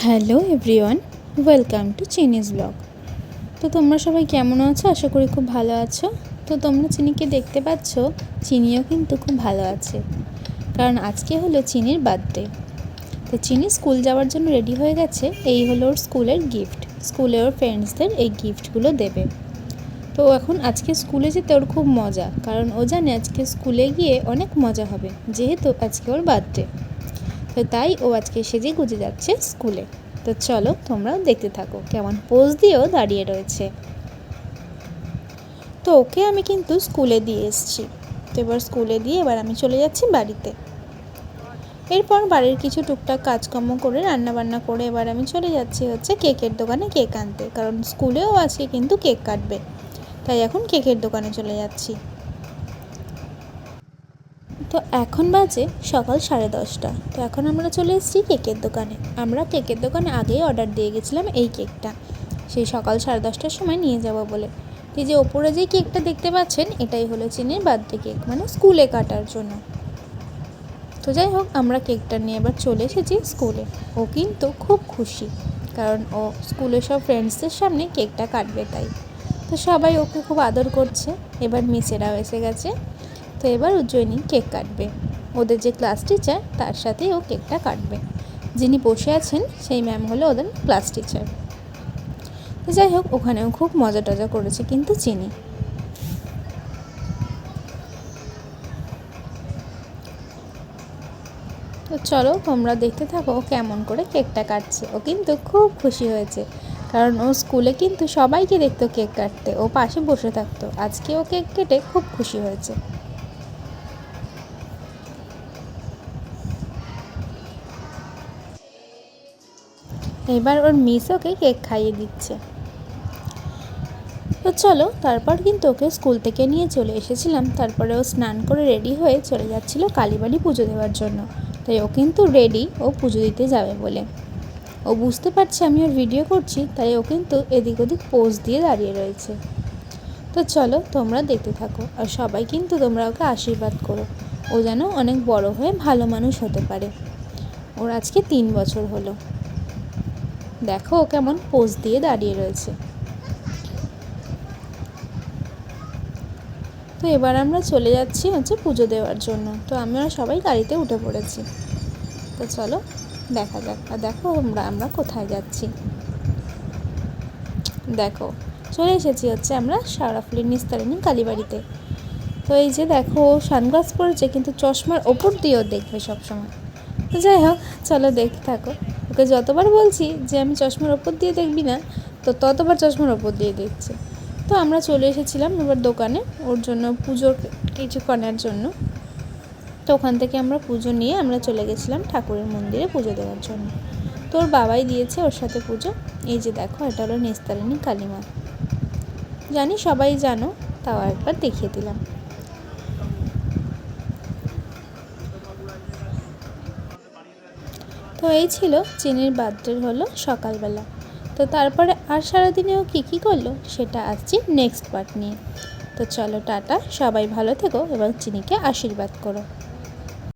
Hello everyone, welcome to চিনিস blog. তো তোমরা সবাই কেমন আছো? আশা করি খুব ভালো আছো। তো তোমরা চিনিকে দেখতে পাচ্ছ, চিনিও কিন্তু খুব ভালো আছে, কারণ আজকে হলো চিনির বার্থডে। তো চিনি স্কুল যাওয়ার জন্য রেডি হয়ে গেছে। এই হলো ওর স্কুলের গিফট। স্কুলে ওর ফ্রেন্ডসদের এই গিফটগুলো দেবে। তো এখন আজকে স্কুলে যেতে ওর খুব মজা, কারণ ও জানে আজকে স্কুলে গিয়ে অনেক মজা হবে, যেহেতু আজকে ওর বার্থডে। তো তাই ও আজকে সেজে গুজে যাচ্ছে স্কুলে। তো চলো তোমরাও দেখতে থাকো কেমন পোজ দিয়েও দাঁড়িয়ে রয়েছে। তো ওকে আমি কিন্তু স্কুলে দিয়ে এসেছি। তো এবার স্কুলে দিয়ে এবার আমি চলে যাচ্ছি বাড়িতে। এরপর বাড়ির কিছু টুকটাক কাজকর্ম করে রান্নাবান্না করে এবার আমি চলে যাচ্ছি কেকের দোকানে কেক আনতে, কারণ স্কুলেও আজকে কিন্তু কেক কাটবে। তাই এখন কেকের দোকানে চলে যাচ্ছি। তো এখন বাজে সকাল 10:30। তো এখন আমরা চলে এসেছি কেকের দোকানে। আমরা কেকের দোকানে আগেই অর্ডার দিয়ে গেছিলাম এই কেকটা, সেই সকাল 10:30টার সময় নিয়ে যাব বলে। এই যে ওপরে যে কেকটা দেখতে পাচ্ছেন, এটাই হলো চিনির বার্থডে কেক, মানে স্কুলে কাটার জন্য। তো যাই হোক, আমরা কেকটা নিয়ে এবার চলে এসেছি স্কুলে। ও কিন্তু খুব খুশি, কারণ ও স্কুলের সব ফ্রেন্ডসদের সামনে কেকটা কাটবে তাই। তো সবাই ওকে খুব আদর করছে। এবার মিসেরাও এসে গেছে। তো এবার উজ্জয়িনী কেক কাটবে। ওদের যে ক্লাস টিচার, তার সাথেই ও কেকটা কাটবে। যিনি বসে আছেন সেই ম্যাম হলো ওদের ক্লাস টিচার। তো যাই হোক, ওখানেও খুব মজা টজা করেছে কিন্তু চিনি। তো চলো তোমরা দেখতে থাকো ও কেমন করে কেকটা কাটছে। ও কিন্তু খুব খুশি হয়েছে, কারণ ও স্কুলে কিন্তু সবাইকে দেখতো কেক কাটতে, ও পাশে বসে থাকতো। আজকে ও কেক কেটে খুব খুশি হয়েছে। এবার ওর মিস ওকে কেক খাইয়ে দিচ্ছে। তো চলো, তারপর কিন্তু ওকে স্কুল থেকে নিয়ে চলে এসেছিলাম। তারপরে ও স্নান করে রেডি হয়ে চলে যাচ্ছিল কালীবাড়ি পুজো দেওয়ার জন্য। তাই ও কিন্তু রেডি, ও পুজো দিতে যাবে বলে। ও বুঝতে পারছে আমি ওর ভিডিও করছি, তাই ও কিন্তু এদিক ওদিক পোজ দিয়ে দাঁড়িয়ে রয়েছে। তো চলো তোমরা দেখতে থাকো, আর সবাই কিন্তু তোমরা ওকে আশীর্বাদ করো, ও যেন অনেক বড় হয়ে ভালো মানুষ হতে পারে। ওর আজকে 3 বছর হলো। দেখো ও কেমন পোজ দিয়ে দাঁড়িয়ে রয়েছে। তো এবার আমরা চলে যাচ্ছি পুজো দেওয়ার জন্য। তো আমরা সবাই গাড়িতে উঠে পড়েছি। তো চলো দেখা যাক। আর দেখো আমরা কোথায় যাচ্ছি। দেখো চলে এসেছি আমরা শেওড়াফুলি নিস্তারিণী কালীবাড়িতে। তো এই যে দেখো, সানগ্লাস পরেছে কিন্তু চশমার ওপর দিয়েও দেখবে সবসময়। তো যাই হোক, চলো দেখতে থাকো। ওকে যতবার বলছি যে আমি চশমার ওপর দিয়ে দেখবি না, তো ততবার চশমার ওপর দিয়ে দেখছে। তো আমরা চলে এসেছিলাম এবার দোকানে ওর জন্য পুজোর কিছু করার জন্য। তো ওখান থেকে আমরা পুজো নিয়ে আমরা চলে গেছিলাম ঠাকুরের মন্দিরে পুজো দেওয়ার জন্য। তো ওর বাবাই দিয়েছে ওর সাথে পুজো। এই যে দেখো, এটা হলো নিস্তারিণী কালী মা। জানি সবাই জানো, তাও একবার দেখিয়ে দিলাম। তো এই ছিল চিনির বার্থডে হলো সকালবেলা। তো তারপরে আর সারাদিনেও কী করলো সেটা আসছি নেক্সট পার্ট নিয়ে। তো চলো টাটা, সবাই ভালো থেকো এবং চিনিকে আশীর্বাদ করো।